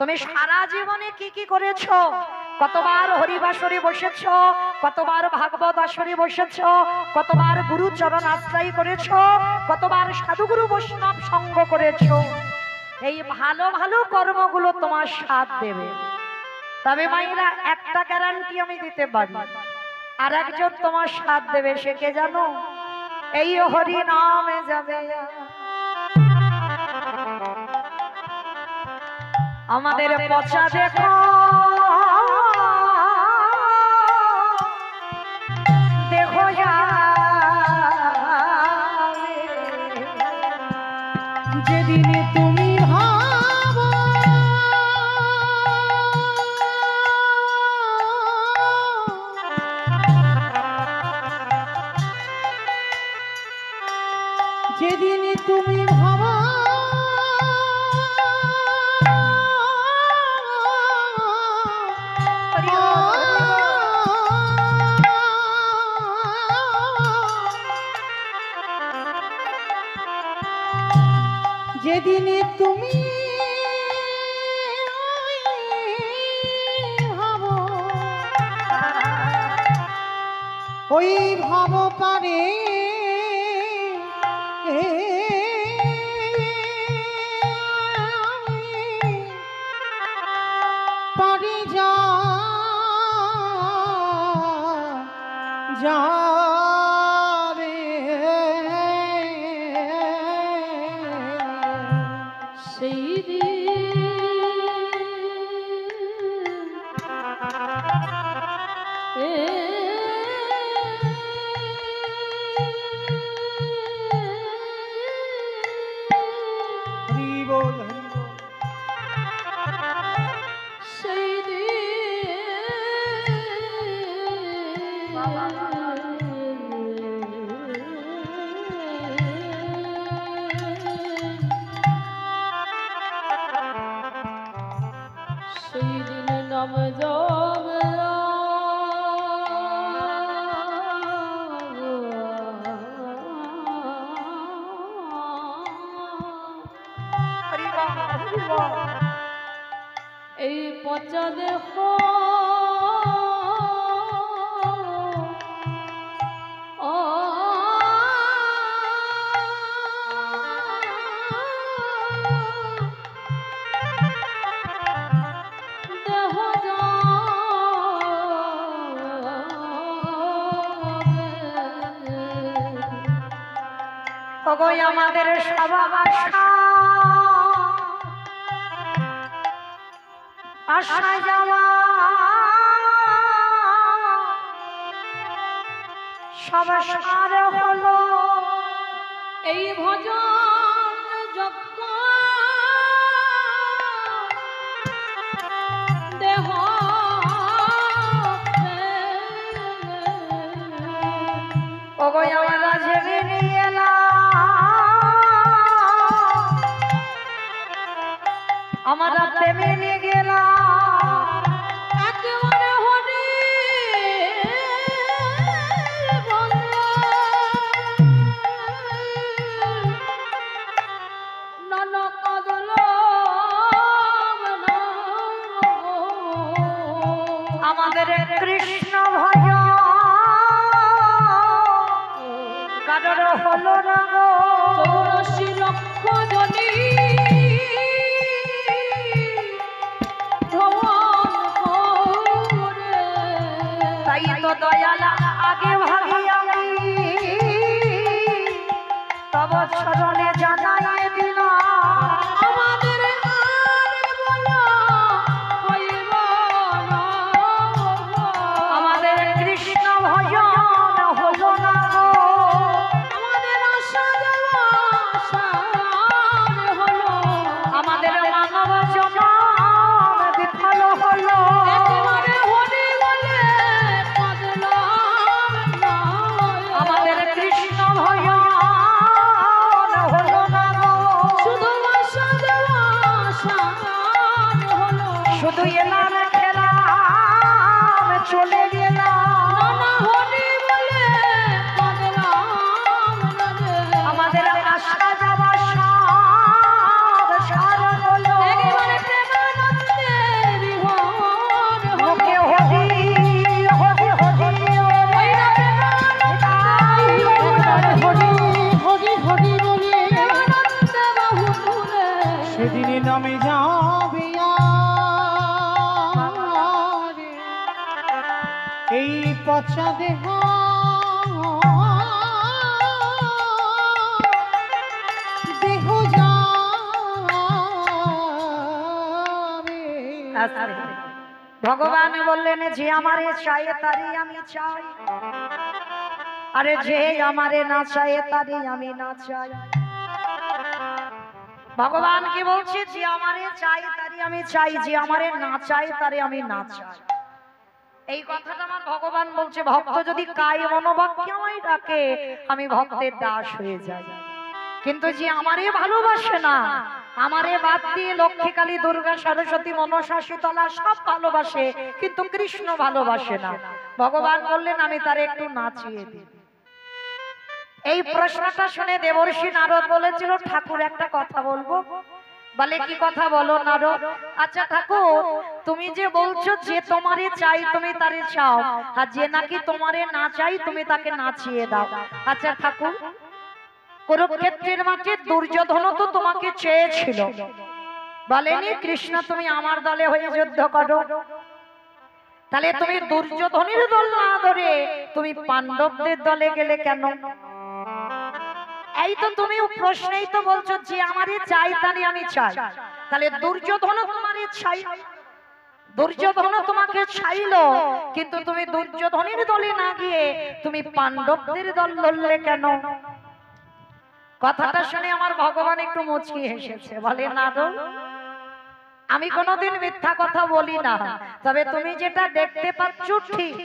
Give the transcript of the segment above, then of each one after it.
তুমি সারা জীবনে কি কি করেছো? কতবার হরিবাসরে বসেছো, কতবার ভাগবত আসরে বসেছো, কতবার গুরু চরণ আশ্রয় করেছো, কতবার সাধুগুরু বৈষ্ণব সঙ্গ করেছো। এই ভালো ভালো কর্মগুলো তোমার সাথ দেবে। তবে মায়েরা একটা গ্যারান্টি আমি দিতে পারি, আর একজন তোমার সাথ দেবে, সে কে জানো? এই হরি নামে যাবে। আমাদের পচা দেখো দেখো যেদিনে তুমি ভাবো যেদিনে তুমি ভাবো যেদিনে তুমি ভাবো ওই ভাব পারে পারে যাবে সেই দিন নাম যাবে এই পচা দেহ আমাদের সবার আশা যাওয়া সব সার হলো এই ভজন যজ্ঞ দেহ আমরা ঝেড়ে নিয়ে এলাম আমরা প্রেমে নিয়ে গেলাম একেবারে হরি নানা কদল আমাদের কৃষ্ণ ভজন কারোর হলো না গো 84 লক্ষ জনী তাই তো দয়ালা আগে ভাগি আমি তব চরণে জানাই দিলাম আমাদের আর বলা হইব না আমাদের কৃষ্ণ ভজন হলো না গো আমাদের আশা দেওয়া সার হলো আমাদের মানব জনম বিফল হলো একেবারে হরি বলে পাগলাম না আমাদের কৃষ্ণ ভজন হলো না গো শুধু আশা দেওয়া সার হলো শুধু এলাম খেলাম চলে গেলাম নানা হরি বলে পাগলাম না রে। আমাদের আশা যাওয়া সার হলো একেবারে প্রেমানন্দ পচা দেহ দেহ যাবে। ভগবান বললেন যে আমারে চায় তারই আমি চাই, আরে যে আমারে না চায় তারই আমি না চাই। ভগবান কি বলছে? যে আমারে চাই তারই আমি চাই, যে আমারে না চাই তারে আমি না চাই। এই কথাটা আমার ভগবান বলছে। ভক্ত যদি কায় মনোবাক্যে আমায় ডাকে, আমি ভক্তের দাস হয়ে যাই। কিন্তু যে আমারে ভালোবাসে না, আমারে বাদ দিয়ে লক্ষ্মী, কালী, দুর্গা, সরস্বতী, মনসা, শীতলা সব ভালোবাসে, কিন্তু কৃষ্ণ ভালোবাসে না, ভগবান বললেন আমি তারে একটু নাচিয়ে দিই। এই প্রশ্নটা শুনে দেবর্ষি নারদ বলেছিল, ঠাকুর একটা কথা বলবো। বলে কি কথা? বলো নারদ। আচ্ছা ঠাকুর, তুমি যে বলছো যে তোমারে চাই তুমি তারে চাও, আর যে নাকি তোমারে না চাই তুমি তাকে নাচিয়ে দাও। আচ্ছা ঠাকুর, কুরুক্ষেত্রের মাঠে দুর্যোধন তো তোমাকে চেয়েছিল, বলেনি কৃষ্ণ তুমি আমার দলে হয়ে যুদ্ধ করো? তাহলে তুমি দুর্যোধনের দল না ধরে তুমি পাণ্ডবদের দলে গেলে কেন? এই তো তুমি প্রশ্নেই তো বলছো যে আমারে চাই তারে আমি চাই, তাহলে দুর্যোধন তোমারে চাই, দুর্যোধন তোমাকে চাইলো, কিন্তু তুমি দুর্যোধনের দলে না গিয়ে তুমি পাণ্ডবদের দল ধরলে কেন? কথাটা শুনে আমার ভগবান একটু মুচকি হেসেছে। বলে না তো, আমি কোনোদিন মিথ্যা কথা বলি না, তবে তুমি যেটা দেখতে পাচ্ছ ঠিক।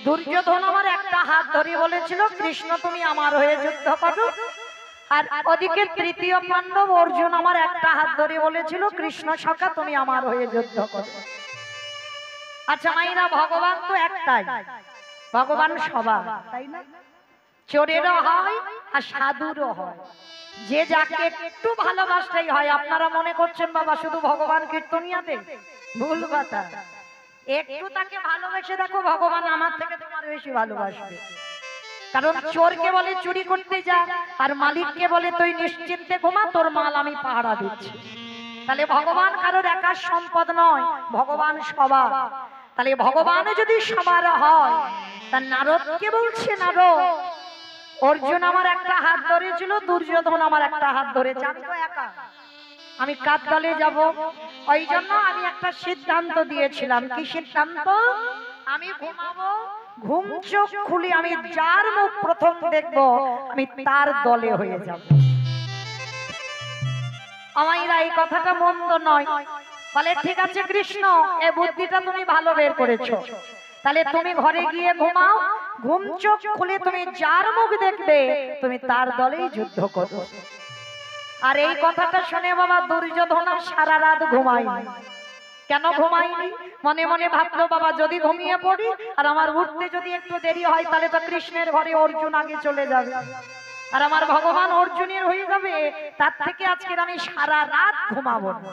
দুর্যোধন আমার একটা হাত ধরে বলেছিল কৃষ্ণ তুমি আমার হয়ে যুদ্ধ করো, আর ওদিকে তৃতীয় পাণ্ডব অর্জুন আমার একটা হাত ধরে বলেছিল কৃষ্ণ সখা তুমি আমার হয়ে যুদ্ধ করো। আচ্ছা মাইরা, ভগবান তো একটাই, ভগবান সবার, তাই না? চোরেরও হয় আর সাধুরও হয়, যে যাকে একটু ভালোবাসতেই হয়। আপনারা মনে করছেন বাবা শুধু ভগবান কীর্তনিয়াতে? ভুল কথা। একটু তাকে ভালোবেসে দেখো, ভগবান আমার থেকে তোমার বেশি ভালোবাসবে। কারণ চোরকে বলে চুরি করতে যা, আর মালিককে বলে তুই নিশ্চিন্তে ঘুমা, তোর মাল আমি পাহারা দিচ্ছি। তাহলে ভগবান কারোর একার সম্পদ নয়, ভগবান সবার। তাহলে ভগবান যদি সবার হয়, তা নারদকে বলছে নারদ, অর্জুন আমার একটা হাত ধরেছিল, দুর্যোধন আমার একটা হাত ধরেছে, আমি তো একা, আমি কার দলে যাব? ওই জন্য আমি একটা সিদ্ধান্ত দিয়েছিলাম। কি সিদ্ধান্ত? আমি ঘুমাবো, ঘুম চোখ খুলে আমি যার মুখ প্রথম দেখব আমি তার দলে হয়ে যাব। আমাইরা এই কথাটা মন্দ নয়। বলে ঠিক আছে কৃষ্ণ, এই বুদ্ধিটা তুমি ভালো বের করেছো, তাহলে তুমি ঘরে গিয়ে ঘুমাও, ঘুম চোখ খুলে তুমি যার মুখ দেখবে তুমি তার দলেই যুদ্ধ করো। আর এই কথাটা শুনে বাবা দুর্যোধন সারা রাত ঘুমায়নি। কেন ঘুমায়নি? মনে মনে ভাবলো বাবা যদি ঘুমিয়ে পড়ি আর আমার উঠতে যদি একটু দেরি হয়, তাহলে তো কৃষ্ণের ঘরে অর্জুন আগে চলে যাবে, আর আমার ভগবান অর্জুনের হয়ে যাবে। তার থেকে আজকের আমি সারা রাত ঘুমাবো না।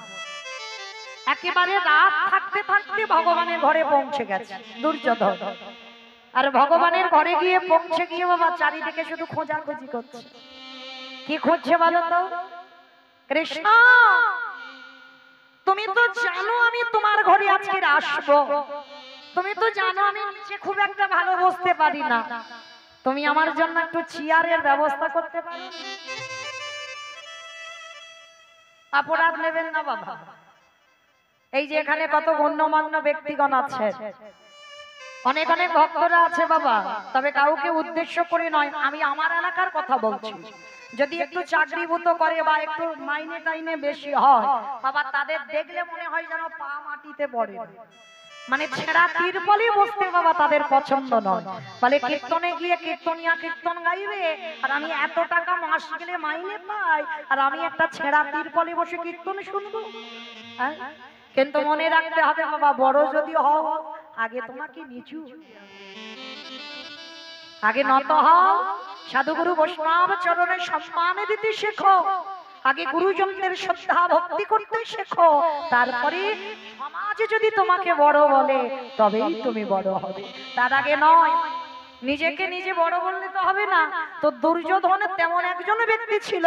একেবারে রাত থাকতে থাকতে ভগবানের ঘরে পৌঁছে গেছে দুর্যোধন। আর ভগবানের ঘরে গিয়ে পৌঁছে গিয়ে বাবা চারিদিকে শুধু খোঁজাখুঁজি করছে। কি খুঁজছে বলো তো? কৃষ্ণ, তুমি তো জানো আমি তোমার ঘরে আজকে আসবো, তুমি তো জানো আমি নিচে খুব একটা ভালো বসতে পারি না, তুমি আমার জন্য একটু চেয়ারের ব্যবস্থা করতে পারো? অপরাধ নেবেন না বাবা। এই যে এখানে কত গণ্যমান্য ব্যক্তিগণ আছে, অনেক অনেক ভক্তরা আছে বাবা, তবে কাউকে উদ্দেশ্য করে নয়, আমি আমার এলাকার কথা বলছি। যদি একটু চাকরিভূত করে বা একটু মাইনে টাইনে বেশি হয় বাবা, তাদের দেখলে মনে হয় যেন পা মাটিতে পড়ে, মানে ছেঁড়া তিরপলে বসতে বাবা তাদের পছন্দ নয়। বলে কীর্তনে গিয়ে কীর্তনিয়া কীর্তন গাইবে, আর আমি এত টাকা মাস গেলে মাইনে পাই, আর আমি একটা ছেঁড়া তিরপলে বসে কীর্তন শুনবো? হ্যাঁ, কিন্তু মনে রাখতে হবে বাবা, বড় যদি হও আগে তোমাকে নিচু, আগে নত হও, সাধুগুরু বৈষ্ণব চরণে সম্মান দিতে শেখো, আগে গুরুজনদের শ্রদ্ধা ভক্তি করতে শেখো, তারপরে সমাজে যদি তোমাকে বড় বলে তবেই তুমি বড় হবে, তার আগে নয়। নিজেকে নিজে বড় বললে তো হবে না। তো দুর্যোধন তেমন একজন ব্যক্তি ছিল,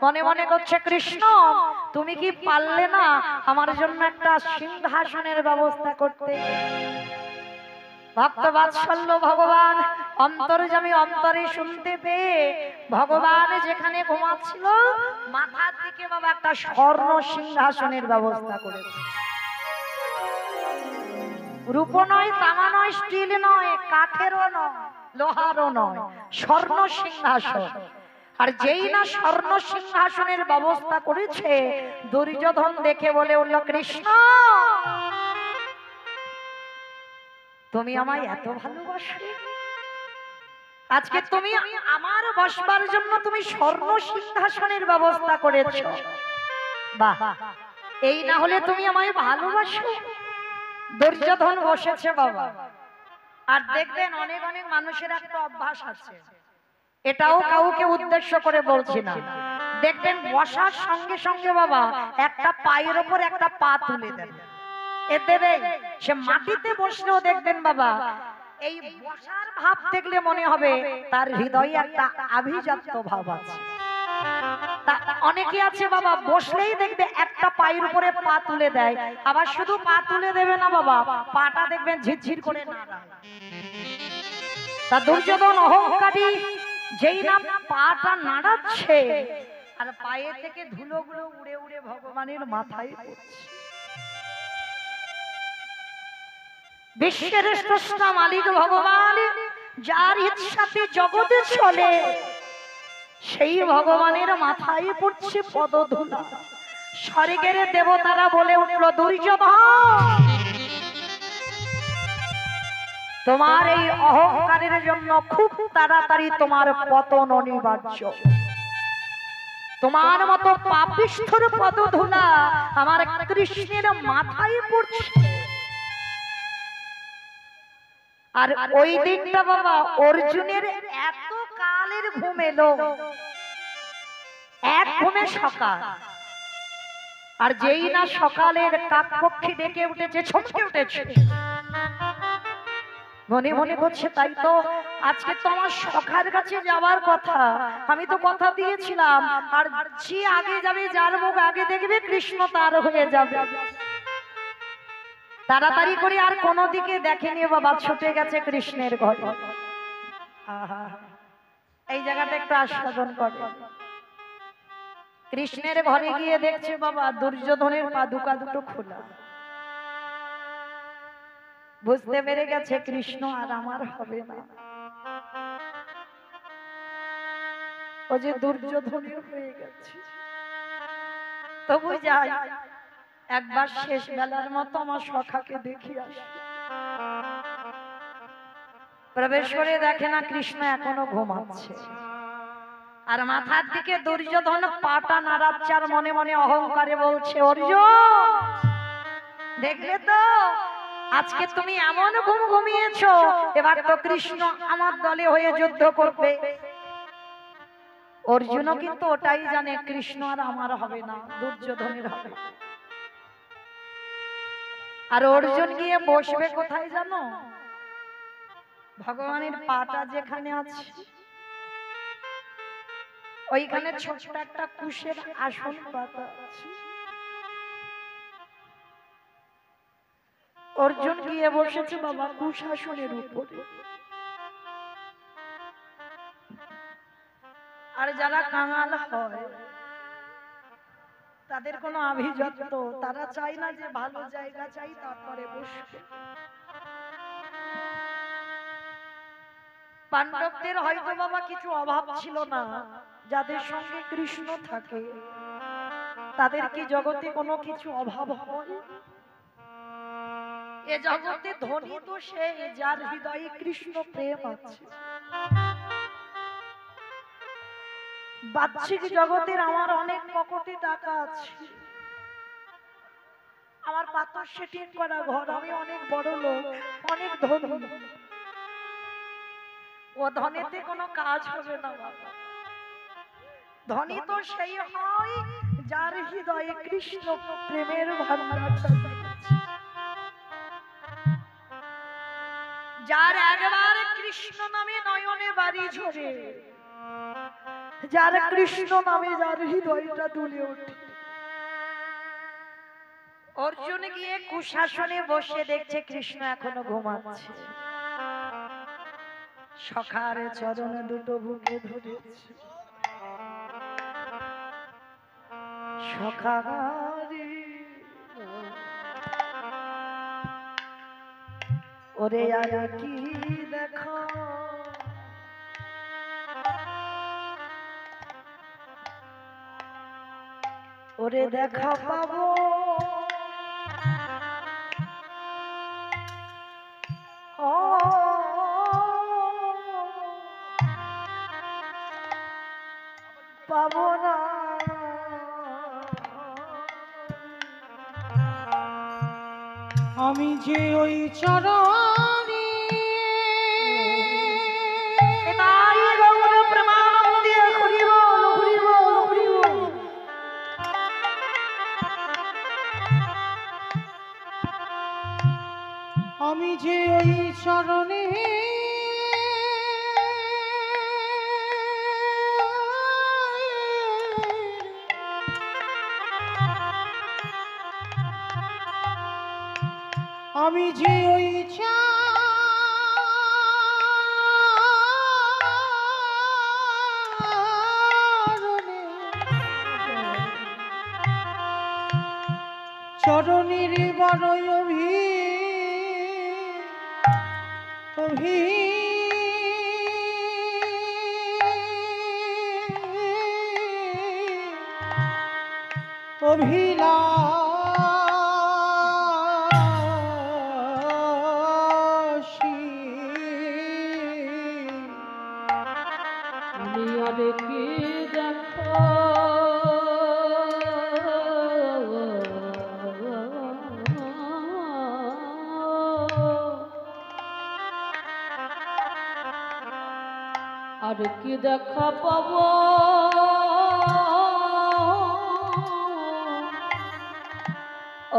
মনে মনে করছে কৃষ্ণ তুমি কি পারলে না আমার জন্য একটা সিংহাসনের ব্যবস্থা করতে? ভক্তবাৎসল্য ভগবান অন্তর্যামী অন্তরে শুনতে পেয়ে ভগবান যেখানে ঘুমাচ্ছিল মাথার দিকে বাবা একটা স্বর্ণ সিংহাসনের ব্যবস্থা করেছে। রূপ নয়, তামা নয়, স্টিল নয়, কাঠেরও নয়, লোহারও নয়, স্বর্ণ সিংহাসন। আর যেই না স্বর্ণ সিংহাসনের ব্যবস্থা করেছে দুর্যোধন দেখে বলে উঠল, কৃষ্ণ তুমি আমায় এত ভালোবাসো, আজকে তুমি আমার বসবার জন্য তুমি স্বর্ণ সিংহাসনের ব্যবস্থা করেছো। বাহ, এই না হলে তুমি আমায় ভালোবাসো। দুর্যোধন বসেছে বাবা। আর দেখবেন অনেক অনেক মানুষের একটা অভ্যাস আছে, এটাও কাউকে উদ্দেশ্য করে বলছি না, দেখবেন বসার সঙ্গে সঙ্গে বাবা একটা পায়ের ওপর একটা পা তুলে দেন। এ দেবে সে মাটিতে বসলেও দেখবেন বাবা এই বসার ভাব দেখলে মনে হবে তার হৃদয়ে একটা আভিজাত্য ভাব আছে। অনেকে আছে বাবা বসলেই দেখবে একটা পায়ের উপরে পা তুলে দেয়, আবার শুধু পা তুলে দেবে না বাবা, পাটা দেখবেন ঝিরঝির করে নাড়ায়। তা দুর্যোধন অহংকারী যেই না পাটা নাড়াচ্ছে আর পায়ে থেকে ধুলোগুলো উড়ে উড়ে ভগবানের মাথায় পড়ছে। বিশ্বের স্রষ্টা মালিক ভগবান, যার ইচ্ছাতে জগতে চলে, সেই ভগবানের মাথায় পড়ছে পদধূলা। স্বর্গের দেবতারা বলে উঠল, দুর্যোধন তোমার এই অহংকারের জন্য খুব তাড়াতাড়ি তোমার পতন অনিবার্য। তোমার মতো পাপিষ্ঠর পদধূলা আমার কৃষ্ণের মাথায় পড়ছে। আর ওই দিনটা বাবা অর্জুনের এত কালের ঘুম এলো, এক ঘুমে সকাল। আর যেই না সকালের কাকপক্ষী ডেকে উঠেছে, ছমকে উঠেছে, মনে মনে করছে তাই তো আজকে তো আমার সখার কাছে যাওয়ার কথা, আমি তো কথা দিয়েছিলাম, আর যে আগে যাবে যার মুখ আগে দেখবে কৃষ্ণ তার হয়ে যাবে। তাড়াতাড়ি করে আর কোনো দিকে দেখেনি বাবা, ছুটে গেছে কৃষ্ণের ঘরে। এই জায়গাটা একটু আস্বাদন করে। কৃষ্ণের ঘরে গিয়ে দেখছে বাবা দুর্যোধনের পাদুকা দুটো খোলা। বুঝতে পেরে গেছে কৃষ্ণ আর আমার হবে না, ও যে দুর্যোধনের হয়ে গেছে। তবু যাই একবার শেষ বেলার মতো আমার সখাকে দেখি আসি। প্রবেশ করে দেখে না কৃষ্ণ এখনো ঘুমাচ্ছে, আর মাথার দিকে দুর্যোধন পাটা নাড়াচ্ছে, আর মনে মনে অহংকারে বলছে, অর্জুন দেখলে তো আজকে তুমি এমন ঘুম ঘুমিয়েছো, এবার তো কৃষ্ণ আমার দলে হয়ে যুদ্ধ করবে। অর্জুনও কিন্তু ওটাই জানে কৃষ্ণ আর আমার হবে না, দুর্যোধনের হবে। আর অর্জুন গিয়ে বসবে কোথায় জানো? ভগবানের পাটা যেখানে আছে ওইখানে ছোট্ট একটা কুশের আসন পাতা আছে। অর্জুন গিয়ে বসেছে বাবা কুশ আসনের উপরে। আর যারা কাঙাল হয় তাদের কোনো আভিজাত্য, তারা চায় না যে ভালো জায়গা চাই তারপরে বসবে। পাণ্ডবদের হয়তো বাবা কিছু অভাব ছিল না, যাদের সঙ্গে কৃষ্ণ থাকে তাদের কি জগতে কোনো কিছু অভাব হয়? এ জগতে ধনী তো সে যার হৃদয়ে কৃষ্ণ প্রেম আছে। বাহ্যিক জগতের আমার অনেক পকেটে টাকা আছে, আমার পাথর সেটিং করা ঘর, আমি অনেক বড় লোক, অনেক ধনী, ও ধনেতে কোনো কাজ হবে না বাবা। ধনী তো সেই হয় যার হৃদয়ে কৃষ্ণ প্রেমের ভান্ডারটা আছে, যার একবার কৃষ্ণ নামে নয়নে বাড়ি ঝরে, যার কৃষ্ণ নামে যার হৃদয়টা দুলে ওঠে। অর্জুন গিয়ে কুশাসনে বসে দেখছে কৃষ্ণ এখনো ঘুমাচ্ছে। সখার চরণ দুটো বুকে ধরেছি সখারি ওরে আর কি দেখো ওরে দেখা পাবো ও পাবো না আমি যে ওই চরণে তাই গৌর প্রেমানন্দে হরি বল হরি বল হরি বল আমি যে ওই চরণে আমি যে ওই চরণের বড়ই অভি অভিলাষী আমি আর কি দেখো আর কি দেখা পাবো ও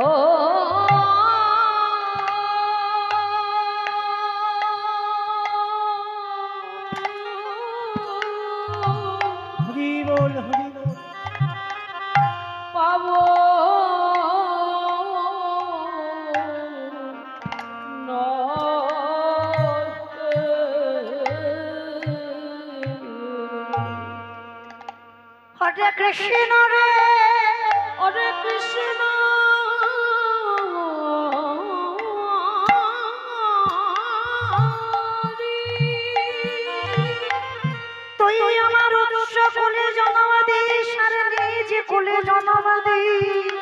হরি বল পাবো হরে কৃষ্ণ রে হরে কৃষ্ণ তুই আমার উৎস কুলে জন্ম দিস আর নিজ কুলে জন্ম দিস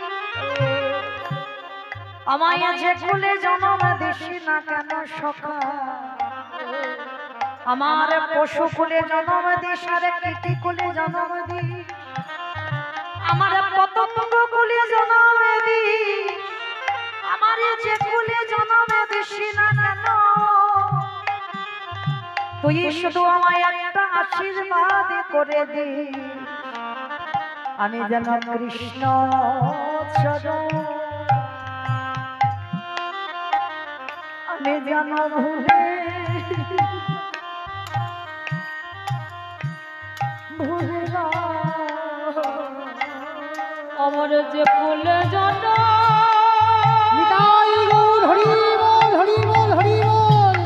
আমায় যে কুলে জন্ম দিস না কেন সখা আমার পশু কুলে জন্ম দিস আর কীটি কুলে জন্ম দিস আমার পতঙ্গ কুলে জন্ম দিস আমার যে কুলে জন্ম দিস না কেন তুই শুধু আমায় একটা আশীর্বাদ করে দে আমি যেন কৃষ্ণ চরণ আমি যেন ভুলে ভুলে না আমার যে ফুলে জন নিতাই গৌর হরি বল হরি বল হরি বল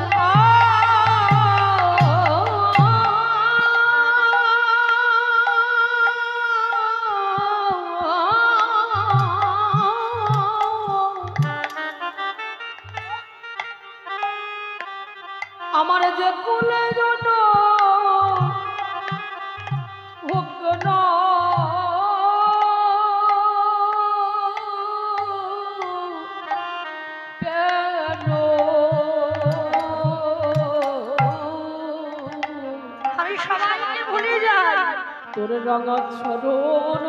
আমার যে ফুলে জন ভগ্ন কেন আমি সবাইকে ভুলে যাই তোর রঙা ছরণ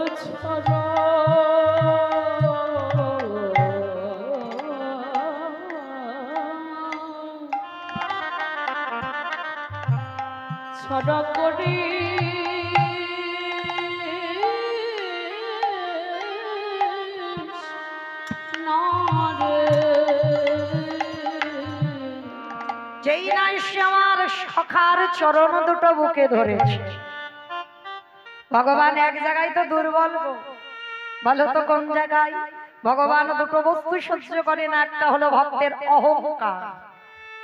ছড়া করি না রে যেই নাই সে আমার সখার চরণ দুটো বুকে ধরেছে ভগবান এক জায়গায় তো দুর্বল গো। বলো তো কোন জায়গায়? ভগবান দুটো বস্তু সহ্য করে না, একটা হলো ভক্তের অহংকার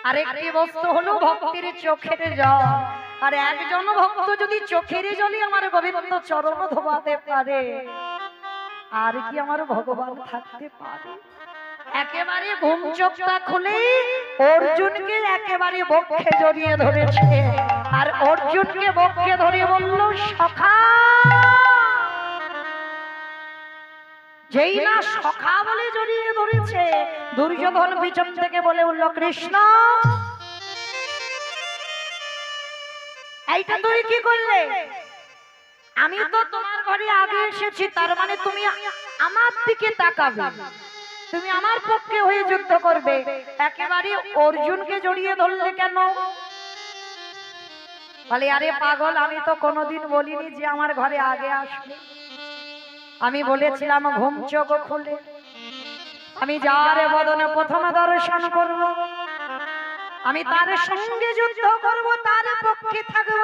আরেকটি বস্তু হলো ভক্তির চোখের জল। আর একজন ভক্ত যদি চোখের জলে আমার গোবিন্দ চরণ ধোয়াতে পারে, আর কি আমার ভগবান থাকতে পারে? একেবারে ঘুম চোখটা খুলে অর্জুনকে একেবারে বক্ষে জড়িয়ে ধরেছে, আর অর্জুনকে বক্ষে ধরে বলল সখা। যেই না সখা বলে জড়িয়ে ধরেছে, দুর্যোধন পিছন থেকে বলে উঠল কৃষ্ণ, এইটা তুমি কি করলে? আমি তো তোমার ঘরে আগে এসেছি, তার মানে তুমি আমার দিকে তাকাবে, তুমি আমার পক্ষে হয়ে যুদ্ধ করবে, একেবারে অর্জুনকে জড়িয়ে ধরলে কেন? বলে আরে পাগল, আমি তো কোনোদিন বলিনি যে আমার ঘরে আগে আসবে। আমি বলেছিলাম ঘুম চোখ খুলে আমি যার বদনে প্রথম দর্শন করব, আমি তার সঙ্গে যুদ্ধ করব, তার পক্ষে থাকব।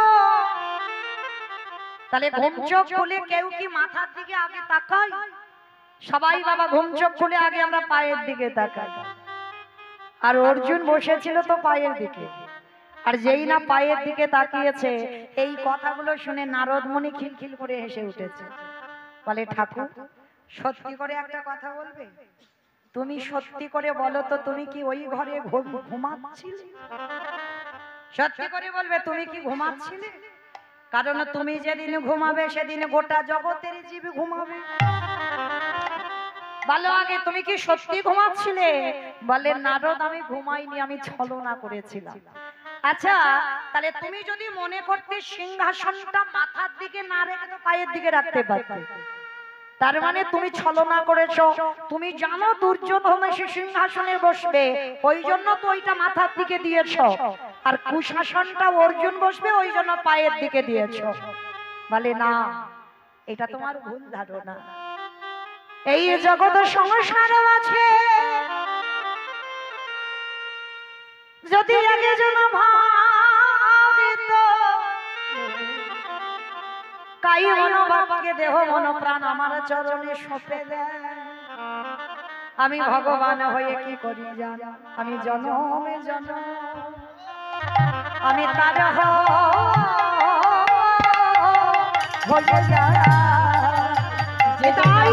তাহলে ঘুম চোখ খুলে কেউ কি মাথার দিকে আগে তাকায়? সবাই বাবা ঘুম চোখ খুলে আগে আমরা পায়ের দিকে তাকাই। আর অর্জুন বসেছিল তো পায়ের দিকে, আর যেই না পায়ের দিকে তাকিয়েছে, এই কথাগুলো শুনে নারদ মুনি খিলখিল করে হেসে উঠেছে। বলে ঠাকুর, সত্যি করে একটা কথা বলবে? তুমি সত্যি করে বলো তো, তুমি কি ওই ঘরে ঘুমাচ্ছিলে? সত্যি করে বলবে, তুমি কি ঘুমাচ্ছিলে? কারণ তুমি যেদিন ঘুমাবে সেদিন গোটা জগতের জীব ঘুমাবে। বলো আগে, তুমি কি সত্যি ঘুমাচ্ছিলে? বলে নারদ, আমি ঘুমাইনি, আমি ছলনা করেছিলাম। আচ্ছা, তাহলে তুমি যদি মনে করতে সিংহাসনটা মাথার দিকে না রেখে পায়ের দিকে রাখতে পারতে, তার মানে তুমি ছলনা করেছো। তুমি জানো দুর্যোধন সে সিংহাসনে বসবে, ওই জন্য তো ওইটা মাথার দিকে দিয়েছো, আর কুশাসনটা অর্জুন বসবে ওই জন্য পায়ের দিকে দিয়েছো। বলে না, এটা তোমার ভুল ধারণা। এই জগৎ সংসারও আছে, যদি আগে জন ভাবিত কাই মন বাক্যে দেহ মন প্রাণ আমার চরণে সঁপে দেয়, আমি ভগবান হয়ে কি করি জানো? আমি জনমে জনম আমি তার হয়ে যায়। তাই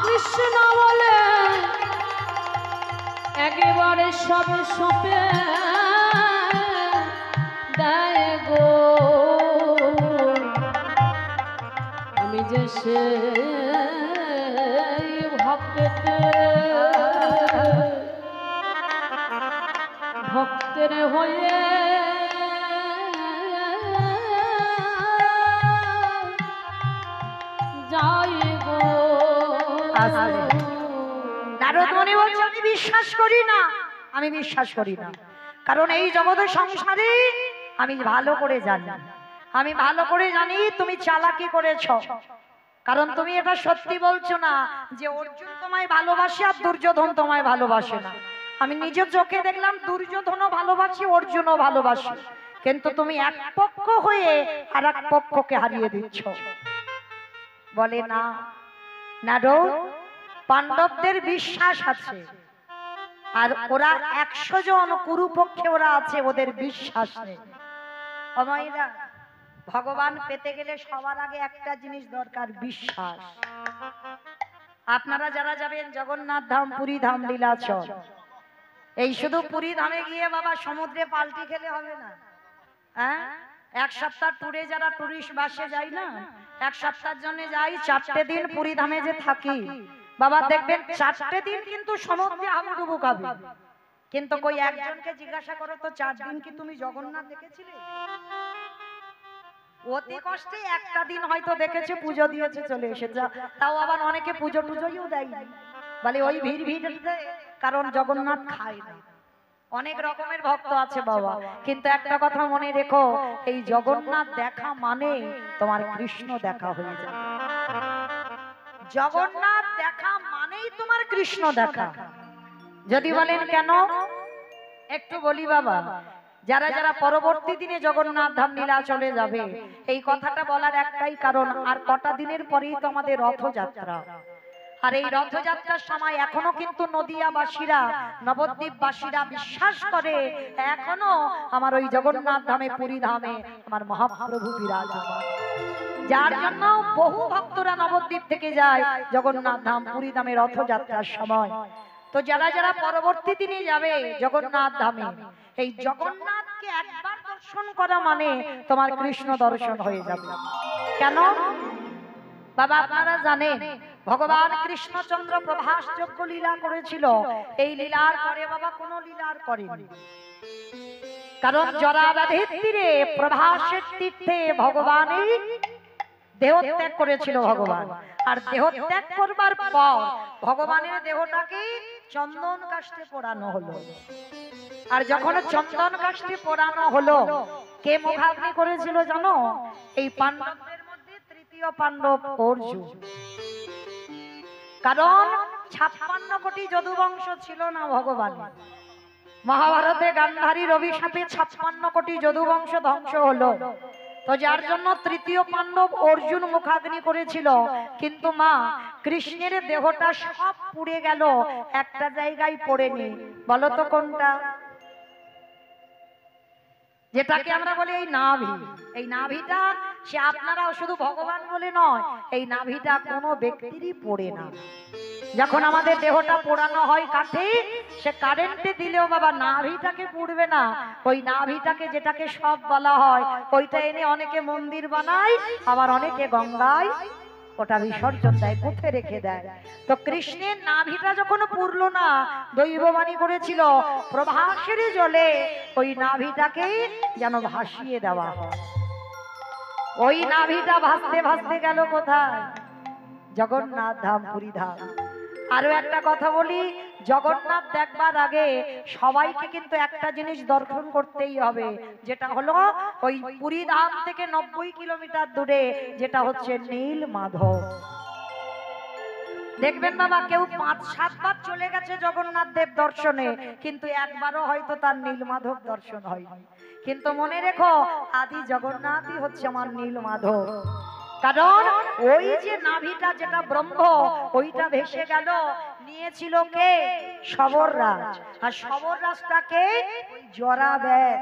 কৃষ্ণ বলে একেবারে সব সপে দেয় গো, আমি যে সে ভক্তের হয়ে যাই গো। নারদ মুনি বলছে আমি বিশ্বাস করি না, আমি বিশ্বাস করি না, কারণ এই জগতের সংসারে আমি ভালো করে জানি, আমি ভালো করে জানি তুমি চালাকি করেছো। কারণ তুমি এটা সত্যি বলছো না যে অর্জুন তোমায় ভালোবাসে আর দুর্যোধন তোমায় ভালোবাসে না। আমি নিজের চোখে দেখলাম দুর্যোধনও ভালোবাসি, অর্জুনও ভালোবাসি, কিন্তু তুমি এক পক্ষ হয়ে আর এক পক্ষকে হারিয়ে দিচ্ছ। বলে না নারদ, পাণ্ডবদের বিশ্বাস আছে, আর ওরা 100 জন কুরুপক্ষে ওরা আছে, ওদের বিশ্বাস নেই। অমাইরা, ভগবান পেতে গেলে সবার আগে একটা জিনিস দরকার, বিশ্বাস। আপনারা যারা যাবেন জগন্নাথ ধাম, পুরী ধাম, লীলাচল, এই শুধু পুরী ধামে গিয়ে বাবা সমুদ্রে পাল্টি খেলে হবে না। হ্যাঁ, এক সপ্তাহ ট্যুরে যারা টুরিস্ট বাসে যায় না, এক সপ্তাহের জন্য যাই, 4টে দিন পুরী ধামে যে থাকি বাবা, দেখবেন 4টে দিন কিন্তু সমুদ্রে হাবুডুবু খাবে। কিন্তু কই একজনকে জিজ্ঞাসা করো তো, 4 দিন কি তুমি জগন্নাথ দেখেছিলে? অতি কষ্টে একটা দিন হয়তো দেখেছে, পুজো দিয়েছে, চলে এসেছে। তাও আবার অনেকে পুজো টুজোও দেয়, বলে ওই ভিড় ভিড়, কারণ জগন্নাথ খায় না। অনেক রকমের ভক্ত আছে বাবা, কিন্তু একটা কথা মনে রেখো, এই জগন্নাথ দেখা মানে তোমার কৃষ্ণ দেখা হয়ে যাবে। জগন্নাথ দেখা মানেই তোমার কৃষ্ণ দেখা। যদি বলেন কেন, একটু বলি বাবা, যারা যারা পরবর্তী দিনে জগন্নাথ ধাম লীলা চলে যাবে, এই কথাটা বলার একটাই কারণ, আর কটা দিনের পরেই তো আমাদের রথযাত্রা। আর এই রথযাত্রার সময় এখনো কিন্তু নদিয়াবাসীরা, নবদ্বীপবাসীরা বিশ্বাস করে এখনো আমার ওই জগন্নাথ ধামে, পুরী ধামে আমার মহাপ্রভু বিরাজমান। যার জন্য বহু ভক্তরা নবদ্বীপ থেকে যায় জগন্নাথ ধাম, পুরী ধামে রথযাত্রার সময়। তো যারা যারা পরবর্তী দিনে যাবে জগন্নাথ ধামে, এই জগন্নাথকে একবার দর্শন করা মানে তোমার কৃষ্ণ দর্শন হয়ে যাবে। কেন বাবা? আপনারা জানেন ভগবান কৃষ্ণচন্দ্র প্রভাসযোগ্য লীলা করেছিল। এই লীলার পরে বাবা কোন লীলার করেনি, কারণ জরাব্যাধির তীরে প্রভাসের তীর্থে ভগবানই দেহত্যাগ করেছিল ভগবান। আর দেহত্যাগ করবার পর ভগবানের দেহটাকে চন্দন কাষ্ঠে পোড়ানো হলো। আর যখন চন্দন কাষ্ঠে পোড়ানো হলো, কে মুখাগ্নি করেছিল জানো? এই পাণ্ডবদের মধ্যে তৃতীয় পাণ্ডব অর্জুন। কারণ 56 কোটি যদুবংশ ছিল না ভগবান। মহাভারতে গান্ধারীর অভিশাপে 56 কোটি যদুবংশ ধ্বংস হলো। তো যার জন্য তৃতীয় পাণ্ডব অর্জুন মুখাগ্নি করেছিল। কিন্তু মা কৃষ্ণের দেহটা সব পুড়ে গেল, একটা জায়গায় পড়েনি। বলো তো কোনটা? যেটাকে আমরা বলি এই নাভি। এই নাভিটা সে আপনারাও শুধু ভগবান বলে নয়, এই নাভিটা কোনো ব্যক্তিরই পড়ে না। যখন আমাদের দেহটা পোড়ানো হয় কাঠে, সে কারেন্টে দিলেও বাবা নাভিটাকে পুড়বে না। ওই নাভিটাকে, যেটাকে সব বলা হয়, ওইটা এনে অনেকে মন্দির বানায়, আবার অনেকে গঙ্গায় ওটা বিসর্জন দেয়, পুঁতে রেখে দেয়। তো কৃষ্ণের নাভিটা যখন পুরলো না, দৈববাণী করেছিল প্রভাসের জলে ওই নাভিটাকে যেন ভাসিয়ে দেওয়া হয়। ওই নাভিটা ভাসতে ভাসতে গেল কোথায়? জগন্নাথ ধাম, পুরী ধাম। আরো একটা কথা বলি, জগন্নাথ দেখবার আগে সবাইকে কিন্তু একটা জিনিস দর্শন করতেই হবে, যেটা হলো ওই পুরী ধাম থেকে 90 কিলোমিটার দূরে যেটা হচ্ছে নীল মাধব। দেখবেন বাবা কেউ 5-7 বার চলে গেছে জগন্নাথ দেব দর্শনে, কিন্তু একবারও হয়তো তার নীল মাধব দর্শন হয়নি। কিন্তু মনে রেখো, আদি জগন্নাথই হচ্ছে আমার নীল মাধব। কারণ ওই যে নাভিটা, যেটা ব্রহ্ম, ওইটা ভেসে গেল, নিয়েছিল কে? শবররাজ। আর শবররাজটাকে জরাব্যাধ।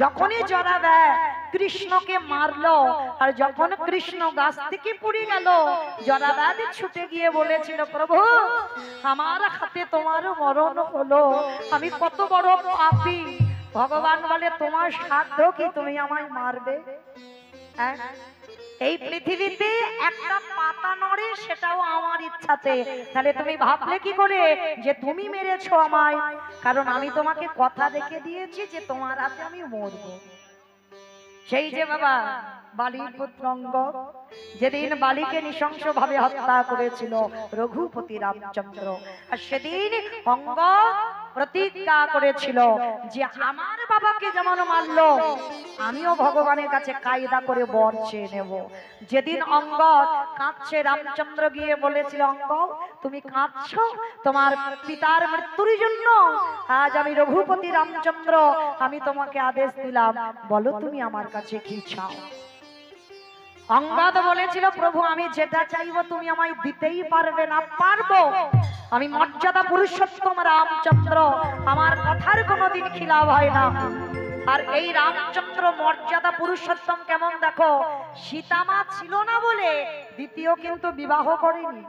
যখনই জরাব্যাধ কৃষ্ণকে মারলো, আর যখন কৃষ্ণ গাছ থেকে পড়ে গেল, জরাব্যাধ ছুটে গিয়ে বলেছিল, প্রভু আমার হাতে তোমার মরণ হলো, আমি কত বড় পাপী। ভগবান বলে, তোমার সাধ্য কি তুমি আমায় মারবে? হ্যাঁ, এই পৃথিবীতে একটা পাতা নড়ে সেটাও আমার ইচ্ছাতে। তাহলে তুমি ভাবলে কি করে যে তুমি মেরেছো আমায়? কারণ আমি তোমাকে কথা রেখে দিয়েছি যে তোমার হাতে আমি মরবো। সেই যে বাবা বালির পুত্র অঙ্গ, যেদিন বালিকে নৃশংস ভাবে হত্যা করেছিল রঘুপতি রামচন্দ্র, আর সেদিন অঙ্গ প্রতিজ্ঞা করেছিল যে আমার বাবাকে যেমন মারলো, আমিও ভগবানের কাছে কায়দা করে বর চেয়ে নেব। যেদিন অঙ্গ কাঁদছে, রামচন্দ্র গিয়ে বলেছিল, অঙ্গ তুমি কাঁদছো তোমার পিতার মৃত্যুর জন্য? আজ আমি রঘুপতি রামচন্দ্র, আমি তোমাকে আদেশ দিলাম, বলো তুমি আমার কাছে কি চাও? অঙ্গদ বলেছিল, প্রভু আমি যেটা চাইবো তুমি আমায় দিতেই পারবে না। পারবো, আমি মর্যাদা পুরুষোত্তম রামচন্দ্র, আমার কথার কোনোদিন খিলাফ হয় না। আর এই রামচন্দ্র মর্যাদা পুরুষোত্তম কেমন দেখো, সীতামা ছিল না বলে দ্বিতীয় কিন্তু বিবাহ করেনি।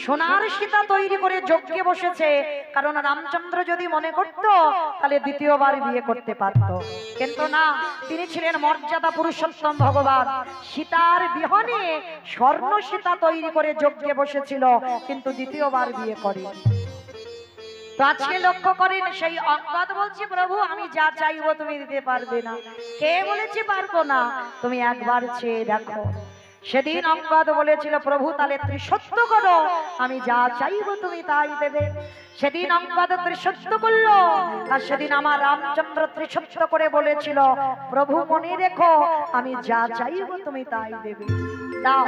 সোনার সীতা তৈরি করে যজ্ঞে বসেছে, কারণ রামচন্দ্র যদি মনে করত তাহলে দ্বিতীয়বার বিয়ে করতে পারত। কিন্তু না, তিনি ছিলেন মর্যাদা পুরুষোত্তম ভগবান। সীতার বিহনে স্বর্ণ সীতা তৈরি করে যজ্ঞে বসেছিল, কিন্তু দ্বিতীয়বার বিয়ে করে। তো আজকে লক্ষ্য করেন, সেই অঙ্গদ বলছে, প্রভু আমি যা চাইবো তুমি দিতে পারবে না। কে বলেছে পারবো না? তুমি একবার চেয়ে দেখো। সেদিন অঙ্গদ বলেছিল, প্রভু তাহলে ত্রিসত্য করো, আমি যা চাইবো তুমি তাই দেবে। সেদিন অঙ্গদ ত্রিসত্য করলো, আর সেদিন আমার রামচন্দ্র ত্রিসত্য করে বলেছিল, প্রভু মনে রেখো আমি যা চাইবো তুমি তাই দেবে। দাও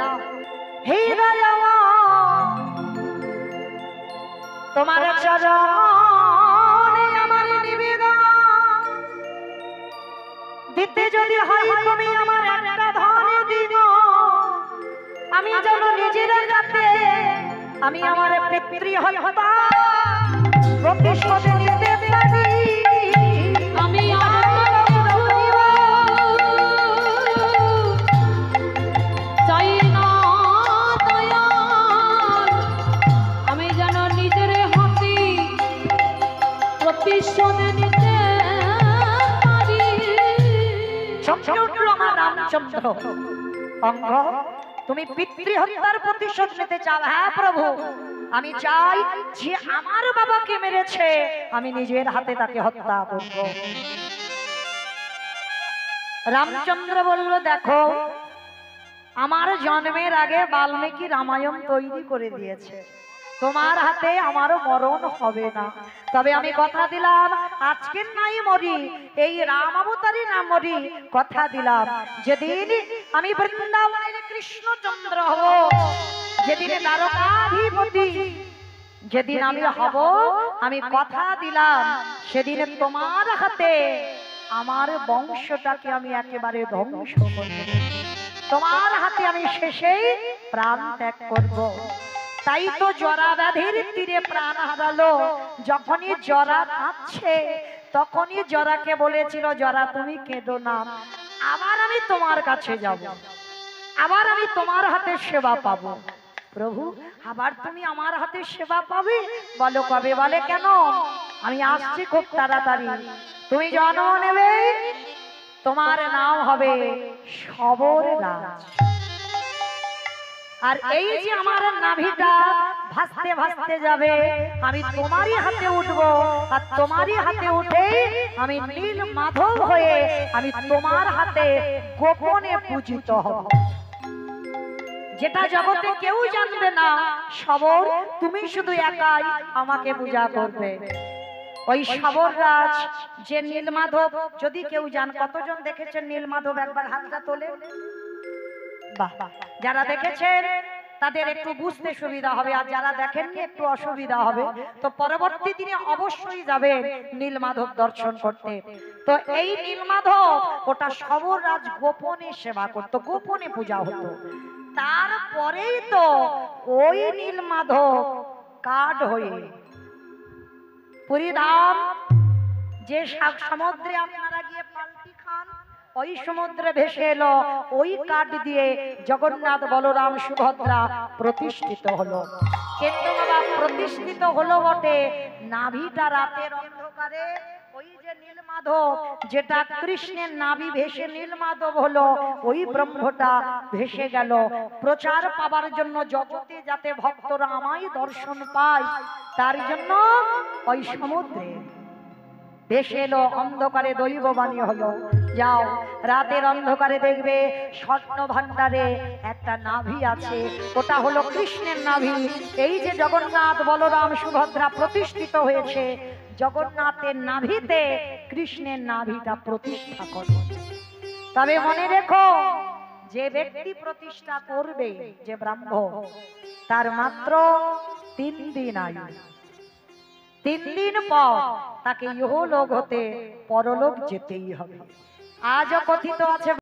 হে দয়াময়, তোমার চরণে আমার নিবেদন, দিতে যদি হয় তুমি আমার একটা ধন দিও, আমি যেন নিজের হাতে আমি আমার পিতৃ হত্যা প্রতিশোধ নিতে পারি। আমি আর চাই না দয়াল, আমি যেন নিজের হাতে প্রতিশোধ নিতে পারি। চমকে উঠল আমার রামচন্দ্র। অঙ্গ, তুমি পিতৃ হত্যার প্রতিশোধ নিতে চাও? হ্যাঁ প্রভু, আমি চাই যে আমার বাবাকে মেরেছে আমি নিজের হাতে তাকে হত্যা করব। রামচন্দ্র বলল, দেখো আমার জন্মের আগে বাল্মীকি রামায়ণ তৈরি করে দিয়েছে, তোমার হাতে আমারও মরণ হবে না। তবে আমি কথা দিলাম আজকের নাই মরি, এই রাম অবতারই না মরি। কথা দিলাম যেদিন আমি বৃন্দাবনের কৃষ্ণচন্দ্র হব, যেদিন দ্বারকাধিপতি যেদিন আমি হব, আমি কথা দিলাম সেদিন তোমার হাতে আমার বংশটাকে আমি একেবারে ধ্বংস করব, তোমার হাতে আমি শেষেই প্রাণ ত্যাগ করব। তাই তো জরা ব্যাধির তীরে প্রাণ হারালো। যখনই জরা কাঁদছে তখনই জরাকে বলেছিল, জরা তুমি কেঁদো না, আবার আমি তোমার কাছে যাব, আবার আমি তোমার হাতে সেবা পাবো। প্রভু, আবার তুমি আমার হাতে সেবা পাবে? বলো কবে? বলে কেন, আমি আসছি খুব তাড়াতাড়ি। তুমি জন্ম নেবে, তোমার নাম হবে সবর রাজ। আর এই যে আমার নাভিটা ভাসতে ভাসতে যাবে, আমি তোমারই হাতে উঠবো, আর তোমারই হাতে উঠে আমি নীল মাধব হয়ে আমি তোমার হাতে গোপনে পূজিত হব, যেটা জগতে কেউ জানবে না। সবর তুমি শুধু একাই আমাকে পূজা করবে। ওই সবর রাজ যে নীলমাধব, যদি কেউ জান, কতজন দেখেছেন নীলমাধব? একবার হাতটা তোলে। বাহ, যারা দেখেছেন তাদের একটু বুঝতে সুবিধা হবে, আর যারা দেখেননি একটু অসুবিধা হবে। তো পরবর্তী দিনে অবশ্যই যাবেন নীলমাধব দর্শন করতে। তো এই নীলমাধব ওটা সবর রাজ গোপনে সেবা করত, গোপনে পূজা হতো। তারপরেই তো ওই নীলমাধব কাঠ হয়ে পুরীধাম যে সমুদ্রে আপনারা গিয়ে পাল্টি খান, ওই সমুদ্রে ভেসে এলো, ওই কাঠ দিয়ে জগন্নাথ বলরাম সুভদ্রা প্রতিষ্ঠিত হলো। কিন্তু বাবা প্রতিষ্ঠিত হলো বটে, নাভিটা রাতের অন্ধকারে ওই যে নীলমাধব, যেটা কৃষ্ণের নাভি ভেসে নীলমাধব হলো, ওই ব্রহ্মটা ভেসে গেল। প্রচার পাবার জন্য জগতে যাতে ভক্তরা আমায় দর্শন পায়, তার জন্য ওই সমুদ্রে ভেসে এলো, অন্ধকারে দৈববাণী হলো। যাও রাতের অন্ধকারে দেখবে স্বর্ণ ভান্ডারে একটা নাভি আছে, ওটা হলো কৃষ্ণের নাভি। এই যে জগন্নাথ বলরাম সুভদ্রা প্রতিষ্ঠিত হয়েছে, জগন্নাথের নাভিতে কৃষ্ণের নাভিটা প্রতিষ্ঠা করো। তবে মনে রেখো, যে ব্যক্তি প্রতিষ্ঠা করবে, যে ব্রাহ্মণ, তার মাত্র 3 দিন আয়ু। 3 দিন পর তাকে ইহলোক হতে পরলোক যেতেই হবে। আজও কথিত আছে